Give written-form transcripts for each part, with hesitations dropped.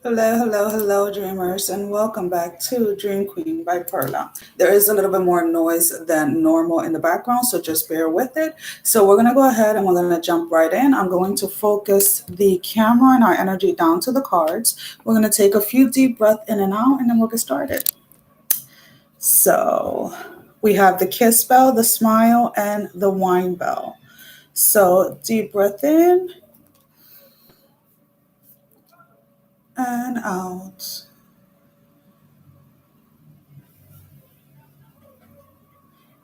Hello, hello, hello, dreamers, and welcome back to Dream Queen by Perla. There is a little bit more noise than normal in the background, so just bear with it. So we're going to go ahead and we're going to jump right in. I'm going to focus the camera and our energy down to the cards. We're going to take a few deep breaths in and out, and then we'll get started. So we have the kiss bell, the smile, and the wine bell. So deep breath in and out.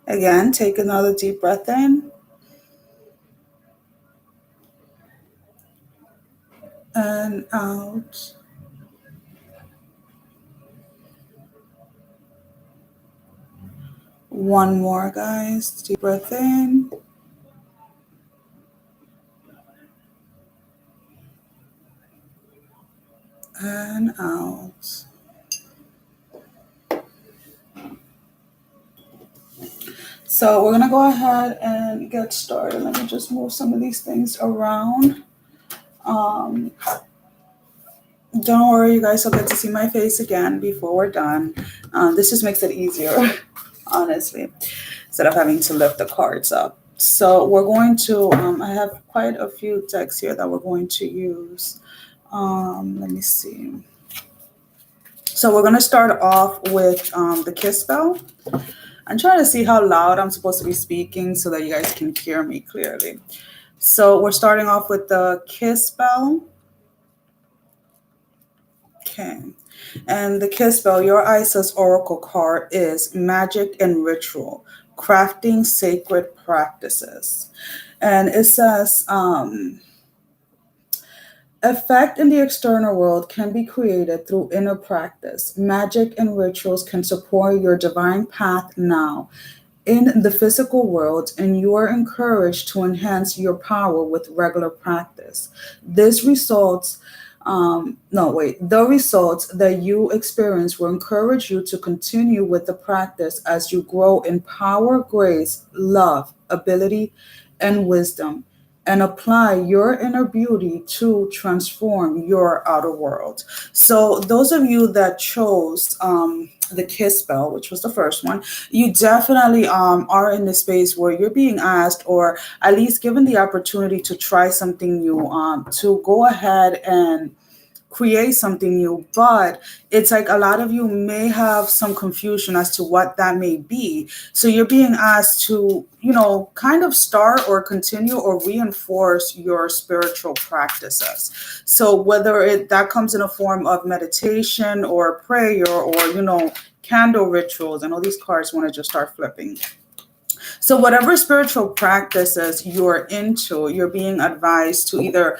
Again, take another deep breath in and out. One more, guys. Deep breath in and out. So we're going to go ahead and get started. Let me just move some of these things around. Don't worry, you guys will get to see my face again before we're done. This just makes it easier, honestly, instead of having to lift the cards up. So we're going to, I have quite a few decks here that we're going to use. Let me see. So we're going to start off with the kiss bell. I'm trying to see how loud I'm supposed to be speaking so that you guys can hear me clearly. So we're starting off with the kiss bell. Okay. And the kiss bell, your Isis Oracle card is magic and ritual, crafting sacred practices. And it says, effect in the external world can be created through inner practice. Magic and rituals can support your divine path now in the physical world, and you are encouraged to enhance your power with regular practice. This results the results that you experience will encourage you to continue with the practice as you grow in power, grace, love, ability, and wisdom, and apply your inner beauty to transform your outer world. So those of you that chose the kiss bell, which was the first one, you definitely are in the space where you're being asked, or at least given the opportunity to try something new, to go ahead and create something new. But it's like a lot of you may have some confusion as to what that may be. So you're being asked to, kind of start or continue or reinforce your spiritual practices. So whether that comes in a form of meditation or prayer or, candle rituals, and all these cards want to just start flipping. So whatever spiritual practices you're into, you're being advised to either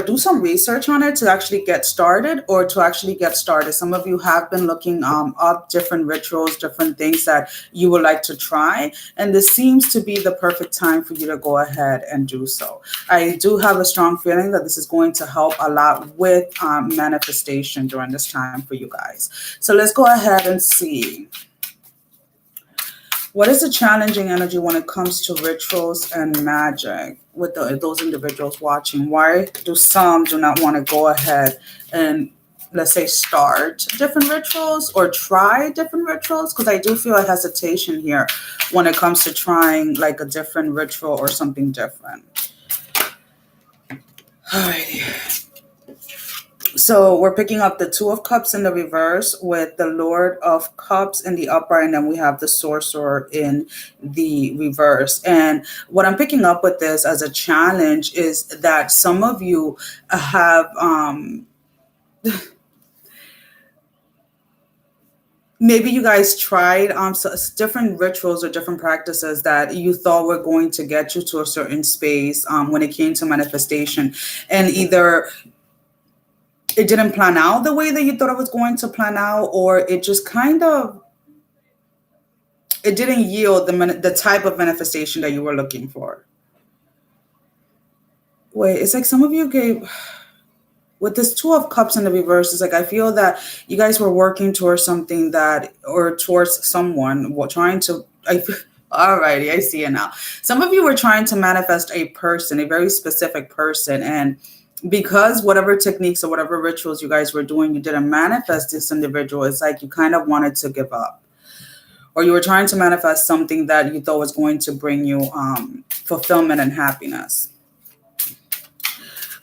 do some research on it to actually get started, or to actually get started. Some of you have been looking up different rituals, different things that you would like to try. And this seems to be the perfect time for you to go ahead and do so. I do have a strong feeling that this is going to help a lot with manifestation during this time for you guys. So let's go ahead and see. What is the challenging energy when it comes to rituals and magic with those individuals watching? Why do some do not want to go ahead and, let's say, start different rituals or try different rituals? Because I do feel a hesitation here when it comes to trying like a different ritual or something different. Alrighty. So we're picking up the Two of Cups in the reverse with the Lord of Cups in the upright, and then we have the Sorcerer in the reverse. And what I'm picking up with this as a challenge is that some of you have maybe you guys tried different rituals or different practices that you thought were going to get you to a certain space when it came to manifestation, and either it didn't plan out the way that you thought it was going to plan out, or it just it didn't yield the type of manifestation that you were looking for. Wait, it's like some of you gave, with this Two of Cups in the reverse, it's like I feel that you guys were working towards something or towards someone, trying to, alrighty, I see it now. Some of you were trying to manifest a person, a very specific person, and because whatever techniques or whatever rituals you guys were doing, you didn't manifest this individual. It's like you kind of wanted to give up, or you were trying to manifest something that you thought was going to bring you fulfillment and happiness.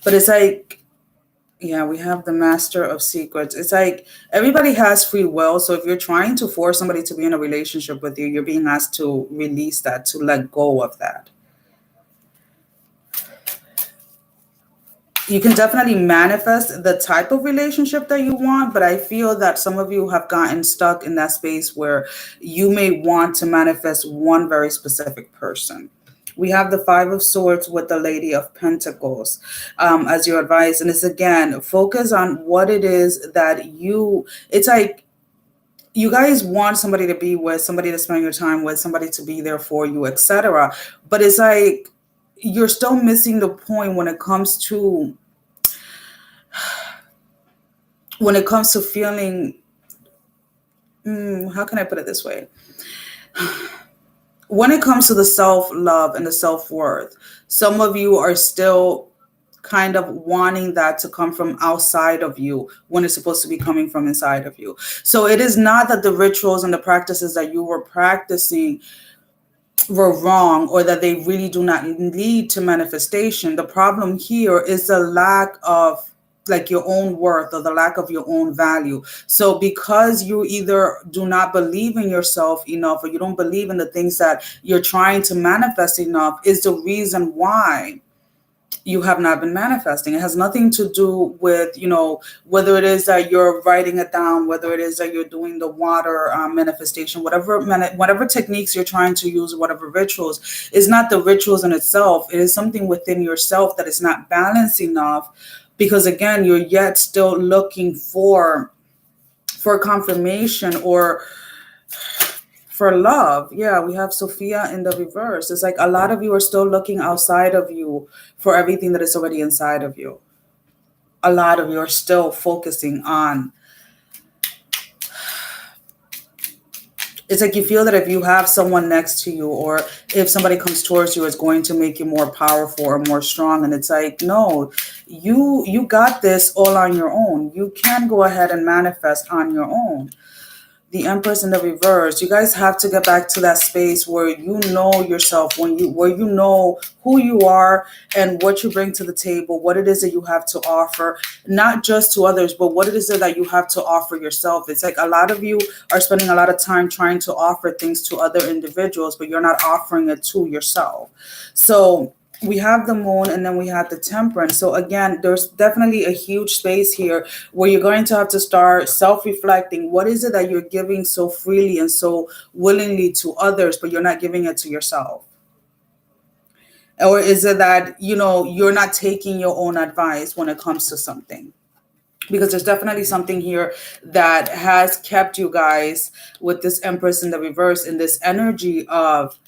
But it's like, yeah, we have the Master of Secrets. It's like everybody has free will. So if you're trying to force somebody to be in a relationship with you, you're being asked to release that, to let go of that. You can definitely manifest the type of relationship that you want, but I feel that some of you have gotten stuck in that space where you may want to manifest one very specific person. We have the Five of Swords with the Lady of Pentacles as your advice. And it's, again, focus on what it is that it's like you guys want somebody to be with, somebody to spend your time with, somebody to be there for you, etc. But it's like you're still missing the point when it comes to feeling, how can I put it this way? When it comes to the self-love and the self-worth, some of you are still kind of wanting that to come from outside of you when it's supposed to be coming from inside of you. So it is not that the rituals and the practices that you were practicing were wrong or that they really do not lead to manifestation. The problem here is the lack of like your own worth or the lack of your own value. So because you either do not believe in yourself enough or you don't believe in the things that you're trying to manifest enough is the reason why you have not been manifesting. It has nothing to do with, whether it is that you're writing it down, whether it is that you're doing the water manifestation, whatever techniques you're trying to use, whatever rituals, is not the rituals in itself. It is something within yourself that is not balanced enough, because again, you're yet still looking for confirmation or for love. Yeah, we have Sophia in the reverse. It's like a lot of you are still looking outside of you for everything that is already inside of you. A lot of you are still focusing on. It's like you feel that if you have someone next to you or if somebody comes towards you, it's going to make you more powerful or more strong. And it's like, no, you got this all on your own. You can go ahead and manifest on your own. The Empress in the reverse. You guys have to get back to that space where you know yourself, where you know who you are and what you bring to the table, what it is that you have to offer, not just to others, but what it is that you have to offer yourself. It's like a lot of you are spending a lot of time trying to offer things to other individuals, but you're not offering it to yourself. So we have the Moon and then we have the Temperance. So again, there's definitely a huge space here where you're going to have to start self-reflecting. What is it that you're giving so freely and so willingly to others, but you're not giving it to yourself? Or is it that, you're not taking your own advice when it comes to something? Because there's definitely something here that has kept you guys with this Empress in the reverse, in this energy of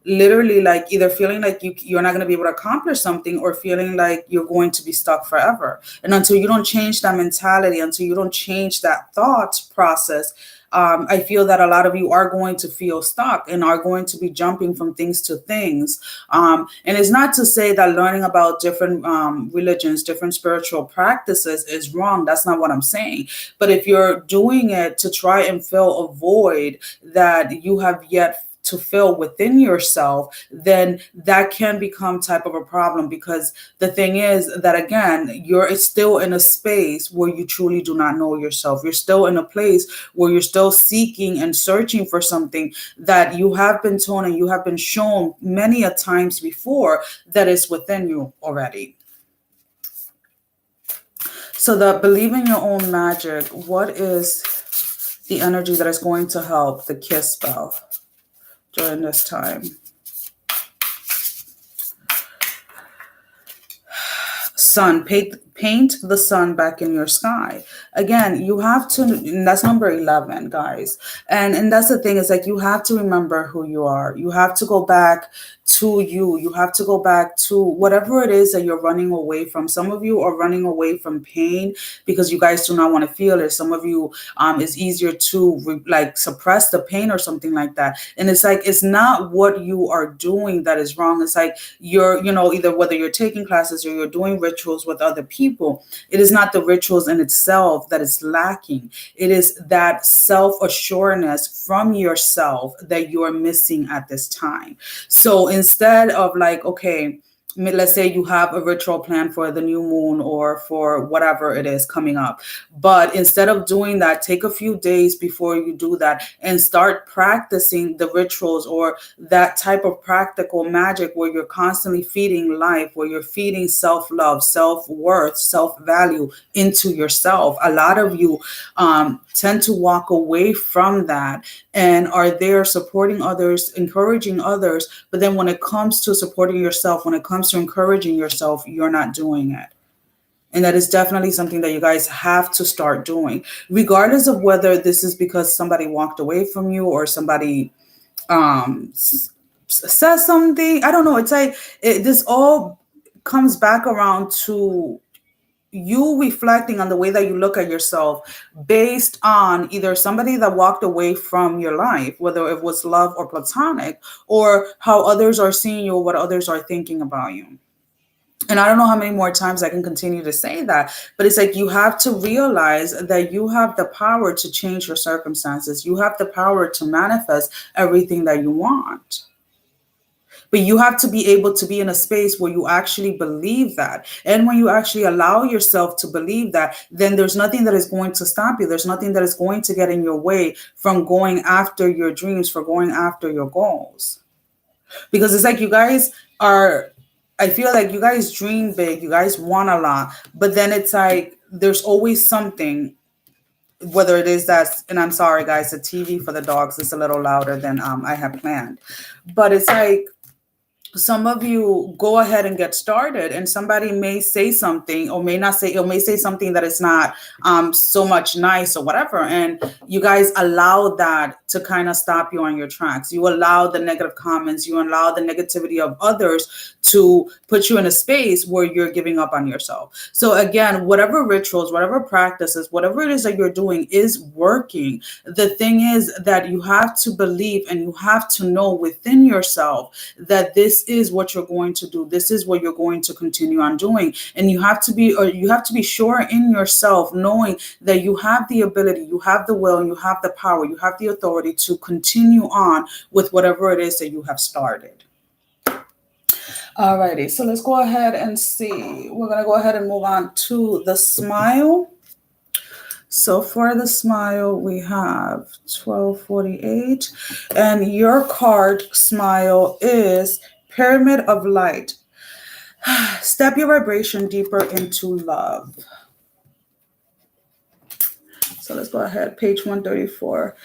literally like either feeling like you're not going to be able to accomplish something or feeling like you're going to be stuck forever. And until you don't change that mentality, until you don't change that thought process, I feel that a lot of you are going to feel stuck and are going to be jumping from things to things. And it's not to say that learning about different religions, different spiritual practices is wrong. That's not what I'm saying. But if you're doing it to try and fill a void that you have yet to fill within yourself, then that can become type of a problem, because the thing is that, again, you're still in a space where you truly do not know yourself. You're still in a place where you're still seeking and searching for something that you have been told and you have been shown many a times before that is within you already. So that believe in your own magic. What is the energy that is going to help the kiss spell during this time? Sun. Paint the sun back in your sky. Again, you have to, and that's number 11, guys. And that's the thing, is like you have to remember who you are. You have to go back to you. You have to go back to whatever it is that you're running away from. Some of you are running away from pain because you guys do not want to feel it. Some of you, it's easier to like suppress the pain or something like that. And it's like, it's not what you are doing that is wrong. It's like you're, either whether you're taking classes or you're doing rituals with other people, it is not the rituals in itself that is lacking. It is that self-assuredness from yourself that you're missing at this time. So instead of like, okay, let's say you have a ritual plan for the new moon or for whatever it is coming up. But instead of doing that, take a few days before you do that and start practicing the rituals or that type of practical magic where you're constantly feeding life, where you're feeding self-love, self-worth, self-value into yourself. A lot of you tend to walk away from that and are there supporting others, encouraging others. But then when it comes to supporting yourself, when it comes to encouraging yourself, you're not doing it. And that is definitely something that you guys have to start doing, regardless of whether this is because somebody walked away from you or somebody says something. I don't know. It's like this all comes back around to you reflecting on the way that you look at yourself based on either somebody that walked away from your life, whether it was love or platonic, or how others are seeing you or what others are thinking about you. And I don't know how many more times I can continue to say that, but it's like you have to realize that you have the power to change your circumstances. You have the power to manifest everything that you want. But you have to be able to be in a space where you actually believe that. And when you actually allow yourself to believe that, then there's nothing that is going to stop you. There's nothing that is going to get in your way from going after your dreams, for going after your goals. Because it's like you guys are, I feel like you guys dream big, you guys want a lot, but then it's like there's always something, whether it is that, and I'm sorry guys, the TV for the dogs is a little louder than I had planned. But it's like, some of you go ahead and get started and somebody may say something or may not say, or may say something that is not so much nice or whatever. And you guys allow that to kind of stop you on your tracks. You allow the negative comments, you allow the negativity of others to put you in a space where you're giving up on yourself. So again, whatever rituals, whatever practices, whatever it is that you're doing is working. The thing is that you have to believe and you have to know within yourself that this is what you're going to do. This is what you're going to continue on doing. And you have to be sure in yourself, knowing that you have the ability, you have the will, and you have the power, you have the authority to continue on with whatever it is that you have started. Alrighty, so let's go ahead and see. We're going to go ahead and move on to the smile. So for the smile, we have 1248. And your card smile is Pyramid of Light. Step your vibration deeper into love. So let's go ahead. Page 134.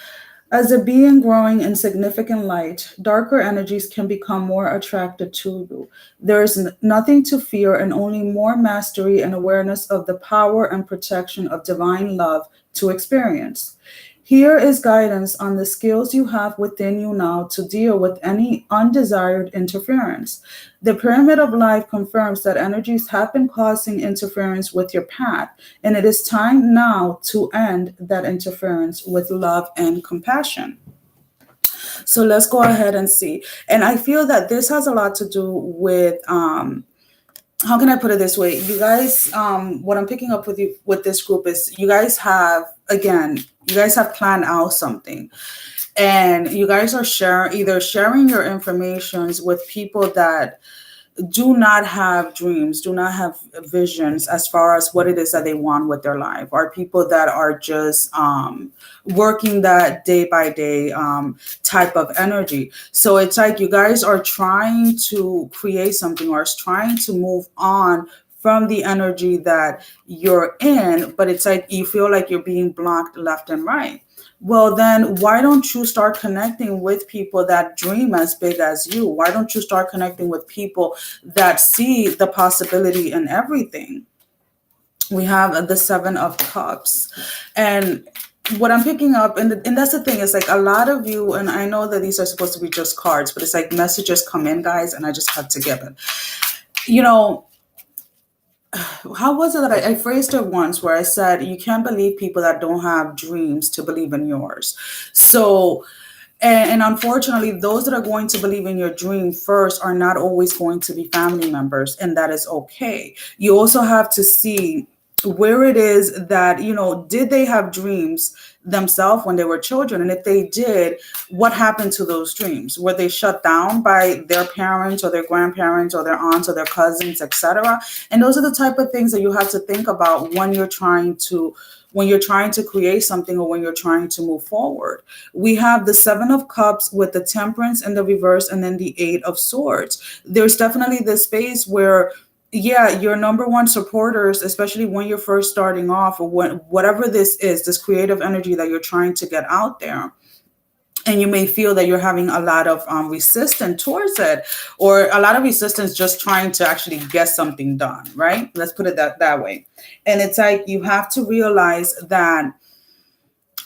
As a being growing in significant light, darker energies can become more attracted to you. There is nothing to fear and only more mastery and awareness of the power and protection of divine love to experience. Here is guidance on the skills you have within you now to deal with any undesired interference. The Pyramid of Life confirms that energies have been causing interference with your path, and it is time now to end that interference with love and compassion. So let's go ahead and see. And I feel that this has a lot to do with how can I put it this way? You guys, what I'm picking up with you with this group is you guys have planned out something, and you guys are sharing your informations with people that do not have dreams, do not have visions as far as what it is that they want with their life, or people that are just working that day by day type of energy. So it's like you guys are trying to create something or trying to move on from the energy that you're in, but it's like you feel like you're being blocked left and right. Well, then why don't you start connecting with people that dream as big as you? Why don't you start connecting with people that see the possibility in everything? We have the Seven of Cups. And what I'm picking up, and that's the thing, is like a lot of you, and I know that these are supposed to be just cards, but it's like messages come in, guys, and I just have to give it. You know, how was it that I phrased it once where I said, you can't believe people that don't have dreams to believe in yours. So, and unfortunately, those that are going to believe in your dream first are not always going to be family members, and that is okay. You also have to see where it is that, did they have dreams themselves when they were children? And if they did, what happened to those dreams? Were they shut down by their parents or their grandparents or their aunts or their cousins, etc.? And those are the type of things that you have to think about when you're trying to create something, or when you're trying to move forward. We have the Seven of Cups with the Temperance in the reverse, and then the Eight of Swords. There's definitely this space where, yeah, your number one supporters, especially when you're first starting off, or whatever this is, this creative energy that you're trying to get out there, and you may feel that you're having a lot of resistance towards it, or a lot of resistance just trying to actually get something done, right? Let's put it that way. And it's like you have to realize that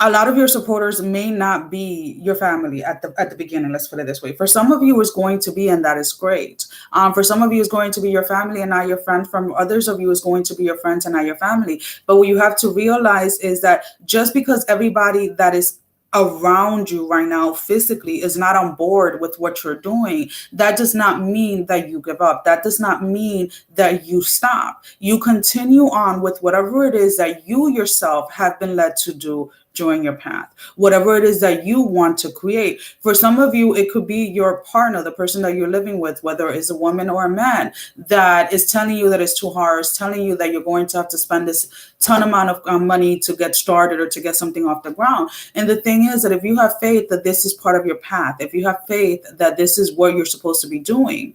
a lot of your supporters may not be your family at the beginning. Let's put it this way. For some of you, it's going to be, and that is great. For some of you, it's going to be your family and not your friend. From others of you, is going to be your friends and not your family. But what you have to realize is that just because everybody that is around you right now physically is not on board with what you're doing, that does not mean that you give up. That does not mean that you stop. You continue on with whatever it is that you yourself have been led to do during your path, whatever it is that you want to create. For some of you, it could be your partner, the person that you're living with, whether it's a woman or a man, that is telling you that it's too hard, is telling you that you're going to have to spend this ton amount of money to get started or to get something off the ground. And the thing is that if you have faith that this is part of your path, if you have faith that this is what you're supposed to be doing,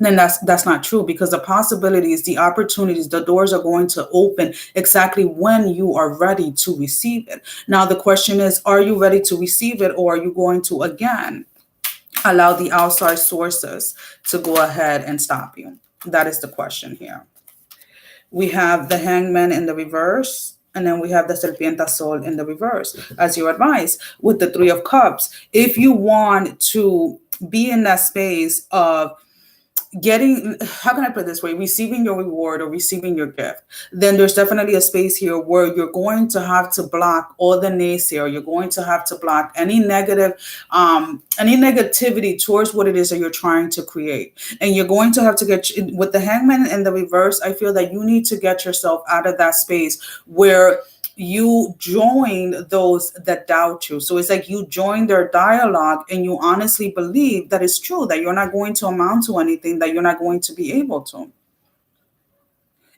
then that's not true, because the possibilities, the opportunities, the doors are going to open exactly when you are ready to receive it. Now, the question is, are you ready to receive it, or are you going to, again, allow the outside sources to go ahead and stop you? That is the question here. We have the Hangman in the reverse, and then we have the Serpiente Sol in the reverse, as your advice, with the Three of Cups. If you want to be in that space of getting, how can I put it this way, receiving your reward or receiving your gift, then there's definitely a space here where you're going to have to block all the naysayer. You're going to have to block any negativity towards what it is that you're trying to create. And you're going to have to get, with the Hangman in the reverse, I feel that you need to get yourself out of that space where you join those that doubt you. So it's like you join their dialogue and you honestly believe that it's true, that you're not going to amount to anything, that you're not going to be able to.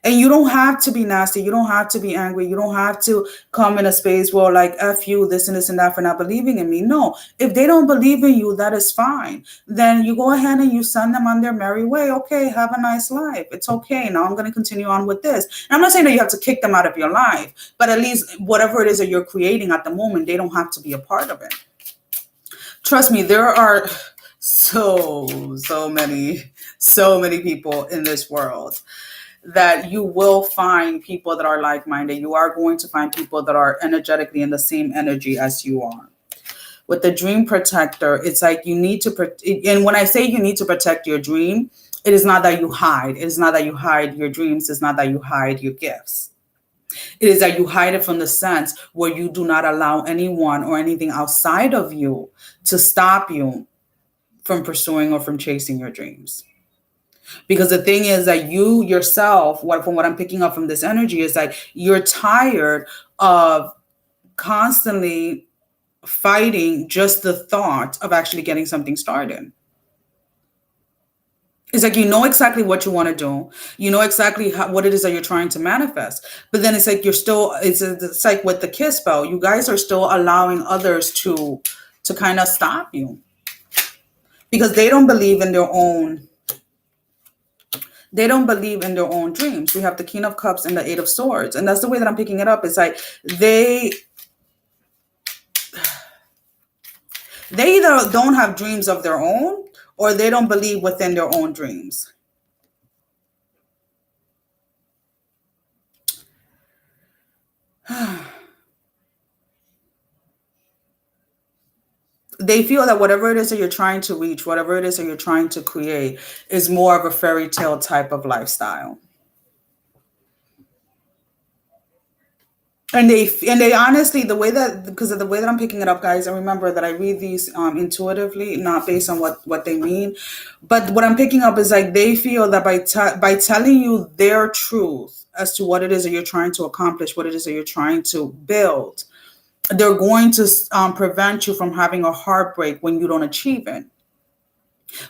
And you don't have to be nasty. You don't have to be angry. You don't have to come in a space where, like, F you, this and this and that for not believing in me. No, if they don't believe in you, that is fine. Then you go ahead and you send them on their merry way. Okay, have a nice life. It's okay. Now I'm going to continue on with this. And I'm not saying that you have to kick them out of your life, but at least whatever it is that you're creating at the moment, they don't have to be a part of it. Trust me, there are so many people in this world that you will find people that are like-minded. You are going to find people that are energetically in the same energy as you are. With the Dream Protector, it's like you need to, and when I say you need to protect your dream, it is not that you hide. It is not that you hide your dreams. It's not that you hide your gifts. It is that you hide it from the sense where you do not allow anyone or anything outside of you to stop you from pursuing or from chasing your dreams. Because the thing is that you yourself, from what I'm picking up from this energy, is like you're tired of constantly fighting just the thought of actually getting something started. It's like you know exactly what you want to do. You know exactly what it is that you're trying to manifest. But then it's like it's like with the kiss spell, you guys are still allowing others to kind of stop you. Because they don't believe in their own dreams. We have the King of Cups and the Eight of Swords. And that's the way that I'm picking it up. It's like they either don't have dreams of their own, or they don't believe within their own dreams. They feel that whatever it is that you're trying to reach, whatever it is that you're trying to create, is more of a fairy tale type of lifestyle. And they honestly, the way that, because of the way that I'm picking it up, guys, and remember that I read these intuitively, not based on what they mean, but what I'm picking up is like they feel that by telling you their truth as to what it is that you're trying to accomplish, what it is that you're trying to build, they're going to prevent you from having a heartbreak when you don't achieve it.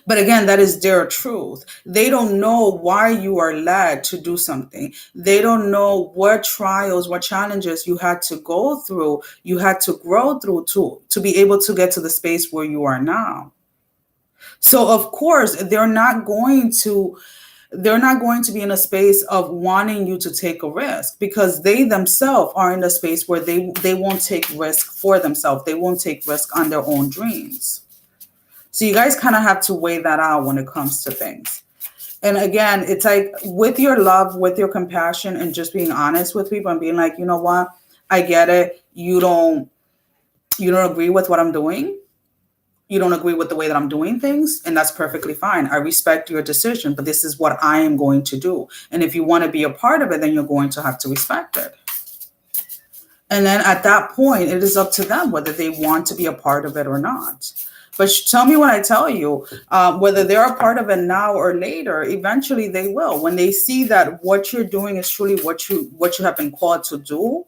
But again, that is their truth. They don't know why you are led to do something. They don't know what trials, what challenges you had to go through, you had to grow through to be able to get to the space where you are now. So of course, they're not going to be in a space of wanting you to take a risk, because they themselves are in a space where they won't take risk for themselves. They won't take risk on their own dreams. So you guys kind of have to weigh that out when it comes to things. And again, it's like with your love, with your compassion, and just being honest with people and being like, you know what, I get it. You don't agree with what I'm doing. You don't agree with the way that I'm doing things, and that's perfectly fine. I respect your decision, but this is what I am going to do. And if you want to be a part of it, then you're going to have to respect it. And then at that point, it is up to them whether they want to be a part of it or not. But tell me when I tell you, whether they're a part of it now or later, eventually they will. When they see that what you're doing is truly what you have been called to do,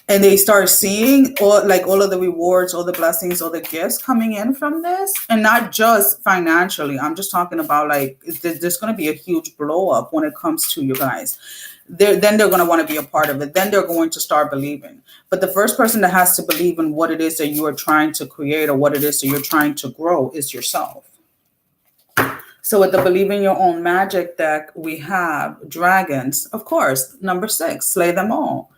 and they start seeing all of the rewards, all the blessings, all the gifts coming in from this, and not just financially. I'm just talking about like there's going to be a huge blow up when it comes to you guys. Then they're going to want to be a part of it. Then they're going to start believing. But the first person that has to believe in what it is that you are trying to create or what it is that you're trying to grow is yourself. So with the Believe in Your Own Magic deck, we have dragons. Of course, number 6, slay them all.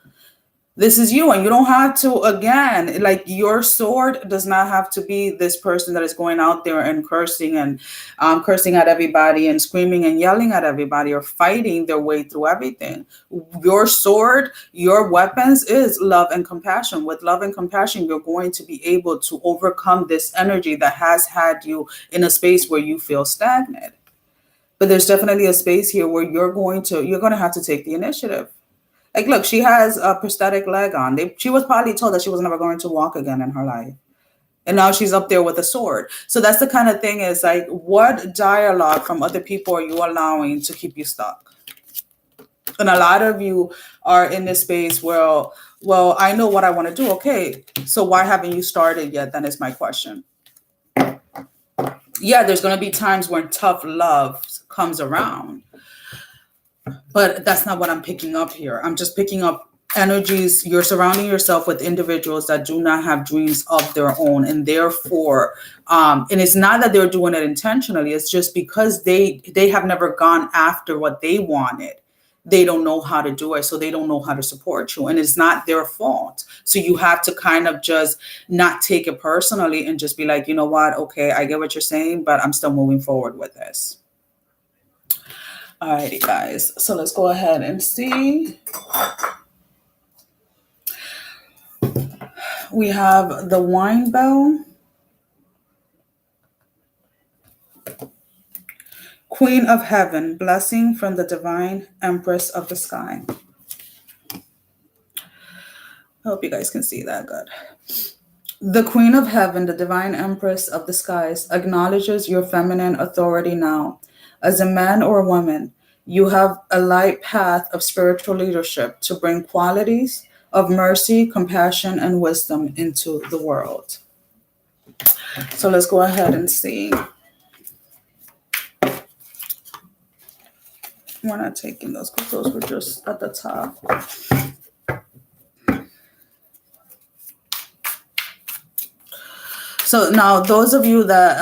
This is you, and you don't have to, again, like your sword does not have to be this person that is going out there and cursing at everybody and screaming and yelling at everybody or fighting their way through everything. Your sword, your weapons is love and compassion. With love and compassion, you're going to be able to overcome this energy that has had you in a space where you feel stagnant. But there's definitely a space here where you're going to have to take the initiative. Like, look, she has a prosthetic leg on. She was probably told that she was never going to walk again in her life. And now she's up there with a sword. So that's the kind of thing is like, what dialogue from other people are you allowing to keep you stuck? And a lot of you are in this space where, well, I know what I want to do. Okay, so why haven't you started yet? Then is my question. Yeah, there's going to be times when tough love comes around. But that's not what I'm picking up here. I'm just picking up energies. You're surrounding yourself with individuals that do not have dreams of their own. And therefore, and it's not that they're doing it intentionally. It's just because they have never gone after what they wanted. They don't know how to do it. So they don't know how to support you. And it's not their fault. So you have to kind of just not take it personally and just be like, you know what? Okay, I get what you're saying, but I'm still moving forward with this. Alrighty, guys. So let's go ahead and see. We have the wine bell, Queen of Heaven, blessing from the divine Empress of the sky. I hope you guys can see that good. The Queen of Heaven, the divine Empress of the skies, acknowledges your feminine authority now. As a man or a woman, you have a light path of spiritual leadership to bring qualities of mercy, compassion, and wisdom into the world. So let's go ahead and see. We're not taking those because those were just at the top. So now those of you that,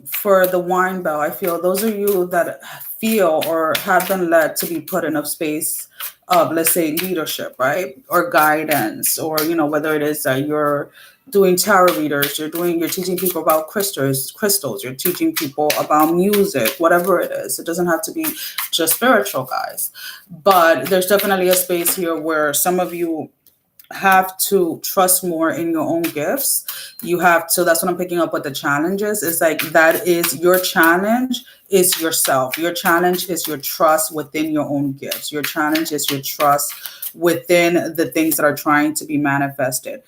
for the wine bell, I feel those are you that feel or have been led to be put in a space of, let's say, leadership, right? Or guidance, or, whether it is that you're doing tarot readers, you're teaching people about crystals, you're teaching people about music, whatever it is. It doesn't have to be just spiritual, guys. But there's definitely a space here where some of you have to trust more in your own gifts. You have to, that's what I'm picking up with the challenges. It's like that is your challenge is yourself. Your challenge is your trust within your own gifts. Your challenge is your trust within the things that are trying to be manifested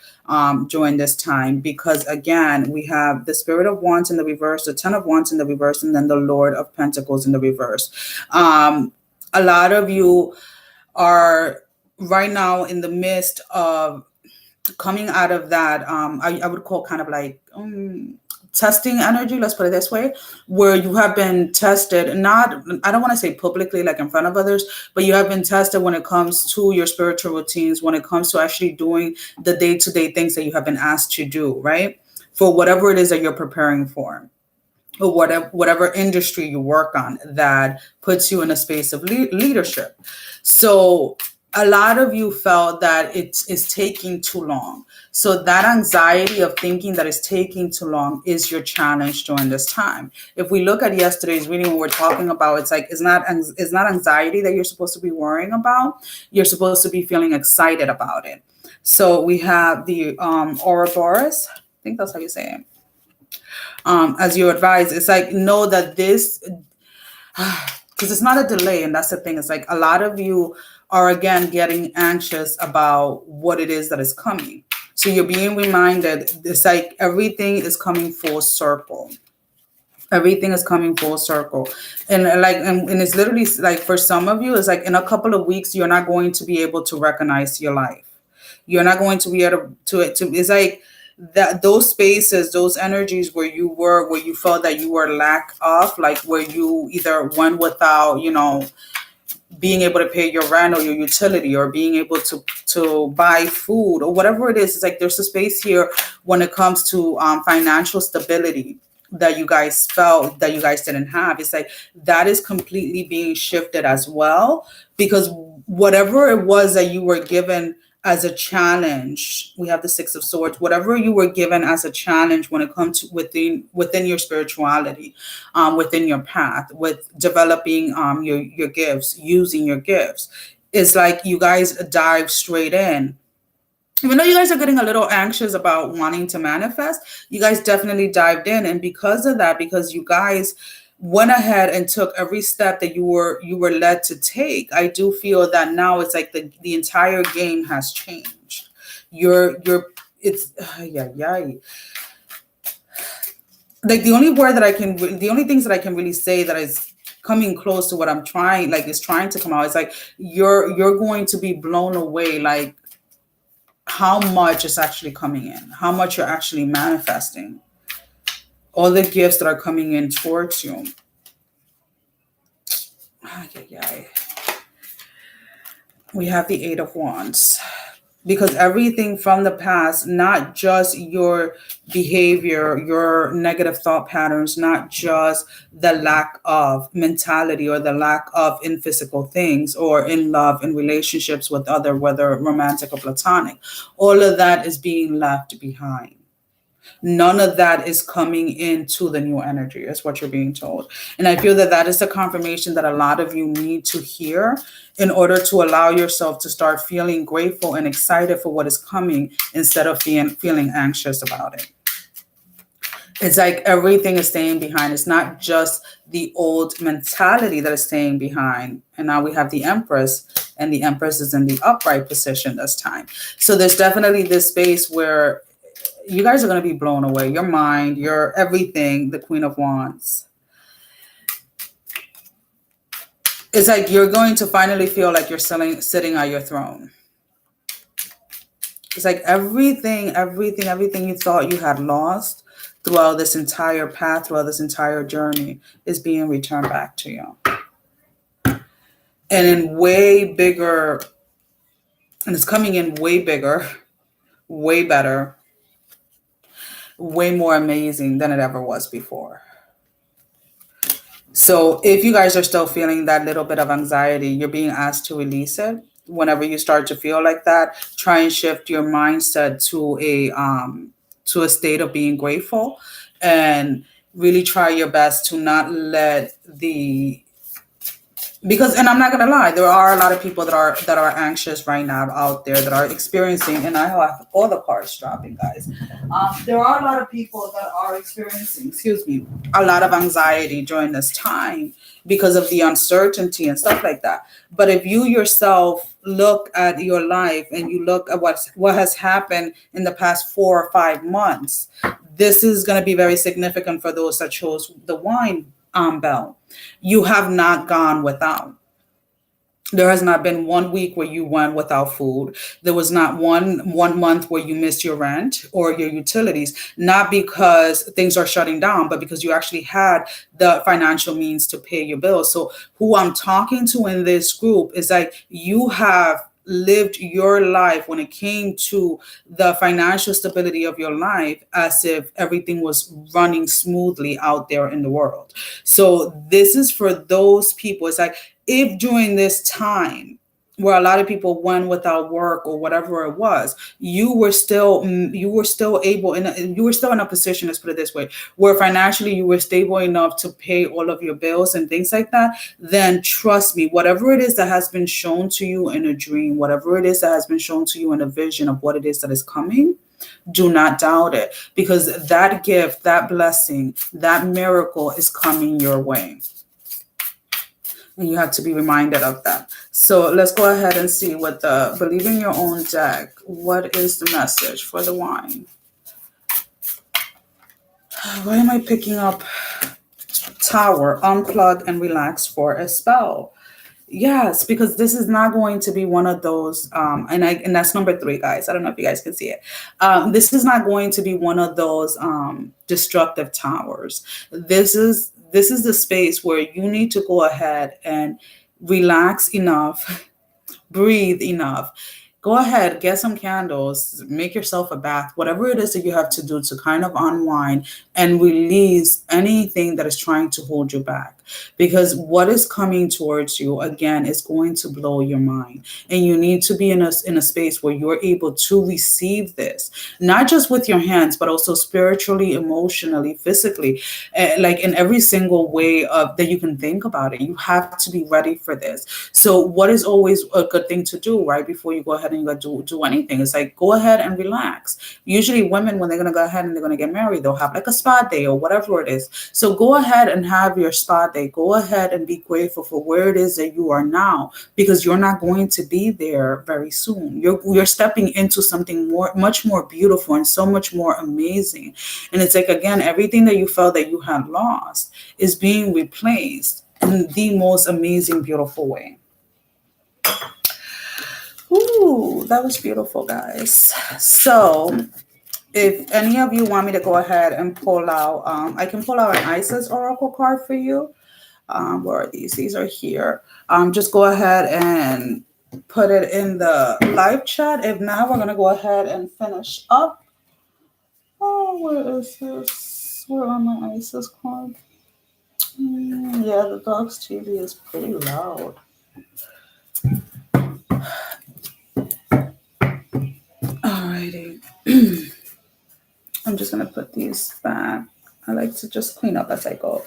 during this time. Because again, we have the Spirit of Wands in the reverse, the Ten of Wands in the reverse, and then the Lord of Pentacles in the reverse. A lot of you are right now in the midst of coming out of that, I would call kind of like testing energy, let's put it this way, where you have been tested, not, I don't want to say publicly like in front of others, but you have been tested when it comes to your spiritual routines, when it comes to actually doing the day-to-day things that you have been asked to do, right? For whatever it is that you're preparing for, or whatever industry you work on that puts you in a space of leadership. So a lot of you felt that it is taking too long. So that anxiety of thinking that it's taking too long is your challenge during this time. If we look at yesterday's reading, what we're talking about, it's like, it's not anxiety that you're supposed to be worrying about. You're supposed to be feeling excited about it. So we have the Ouroboros. I think that's how you say it. As you advise, it's like, know that this, because it's not a delay. And that's the thing. It's like a lot of you are, again, getting anxious about what it is that is coming. So you're being reminded, it's like everything is coming full circle. Everything is coming full circle. And like, and it's literally like, for some of you, it's like in a couple of weeks, you're not going to be able to recognize your life. You're not going to be able to it's like, that those spaces, those energies where you felt that you were lack of, like where you either went without, being able to pay your rent or your utility, or being able to buy food or whatever it is. It's like there's a space here when it comes to financial stability that you guys felt that you guys didn't have. It's like that is completely being shifted as well, because whatever it was that you were given as a challenge, we have the Six of Swords, whatever you were given as a challenge when it comes to within your spirituality, within your path, with developing your gifts, using your gifts, it's like you guys dive straight in. Even though you guys are getting a little anxious about wanting to manifest, you guys definitely dived in. And because of that, because you guys went ahead and took every step that you were led to take, I do feel that now it's like the entire game has changed. It's like the only things that I can really say that is coming close to what I'm trying, like is trying to come out. It's like you're going to be blown away, like how much is actually coming in, how much you're actually manifesting, all the gifts that are coming in towards you. We have the Eight of Wands, because everything from the past, not just your behavior, your negative thought patterns, not just the lack of mentality or the lack of in physical things or in love, in relationships with other, whether romantic or platonic, all of that is being left behind. None of that is coming into the new energy, is what you're being told. And I feel that that is the confirmation that a lot of you need to hear in order to allow yourself to start feeling grateful and excited for what is coming, instead of feeling anxious about it. It's like everything is staying behind. It's not just the old mentality that is staying behind. And now we have the Empress, and the Empress is in the upright position this time. So there's definitely this space where you guys are going to be blown away. Your mind, your everything, the Queen of Wands. It's like you're going to finally feel like you're sitting at your throne. It's like everything you thought you had lost throughout this entire path, throughout this entire journey, is being returned back to you. And in way bigger, and it's coming in way bigger, way better, way more amazing than it ever was before. So if you guys are still feeling that little bit of anxiety, you're being asked to release it. Whenever you start to feel like that, try and shift your mindset to a state of being grateful, and really try your best to not let the Because, and I'm not gonna lie, there are a lot of people that are anxious right now out there that are experiencing, and I have all the cards dropping, guys. There are a lot of people that are experiencing, excuse me, a lot of anxiety during this time because of the uncertainty and stuff like that. But if you yourself look at your life and you look at what has happened in the past 4 or 5 months, this is going to be very significant for those that chose the wine bell. You have not gone without. There has not been 1 week where you went without food. There was not one month where you missed your rent or your utilities, not because things are shutting down, but because you actually had the financial means to pay your bills. So who I'm talking to in this group is like, you have lived your life when it came to the financial stability of your life as if everything was running smoothly out there in the world. So this is for those people. It's like, if during this time where a lot of people went without work or whatever it was, you were still able, and you were still in a position, let's put it this way, where financially you were stable enough to pay all of your bills and things like that, then trust me, whatever it is that has been shown to you in a dream, whatever it is that has been shown to you in a vision of what it is that is coming, do not doubt it, because that gift, that blessing, that miracle is coming your way. And you have to be reminded of that. So let's go ahead and see what the Believe in Your Own deck, what is the message for the wine? Why am I picking up Tower, unplug and relax for a spell? Yes, because this is not going to be one of those, and that's number 3, guys. I don't know if you guys can see it. This is not going to be one of those destructive towers. This is the space where you need to go ahead and relax enough, breathe enough. Go ahead, get some candles, make yourself a bath, whatever it is that you have to do to kind of unwind and release anything that is trying to hold you back. Because what is coming towards you, again, is going to blow your mind. And you need to be in a space where you're able to receive this, not just with your hands, but also spiritually, emotionally, physically, like in every single way that you can think about it. You have to be ready for this. So what is always a good thing to do right before you go ahead and you do anything? It's like, go ahead and relax. Usually women, when they're going to go ahead and they're going to get married, they'll have like a spa day or whatever it is. So go ahead and have your spa day. Go ahead and be grateful for where it is that you are now, because you're not going to be there very soon. You're stepping into something much more beautiful and so much more amazing. And it's like, again, everything that you felt that you had lost is being replaced in the most amazing, beautiful way. Ooh, that was beautiful, guys. So if any of you want me to go ahead and pull out, I can pull out an Isis Oracle card for you. Where are these? These are here. Just go ahead and put it in the live chat. If not, we're going to go ahead and finish up. Oh, where is this? Where are my Isis cards? Yeah, the dog's TV is pretty loud. Alrighty. I'm just going to put these back. I like to just clean up as I go.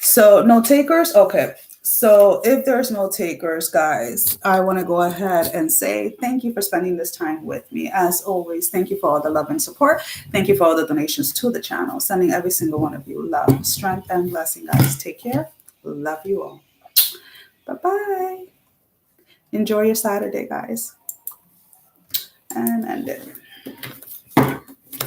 So no takers? Okay. So if there's no takers, guys, I want to go ahead and say thank you for spending this time with me. As always, thank you for all the love and support. Thank you for all the donations to the channel. Sending every single one of you love, strength, and blessing, guys. Take care. Love you all. Bye-bye. Enjoy your Saturday, guys. And end it.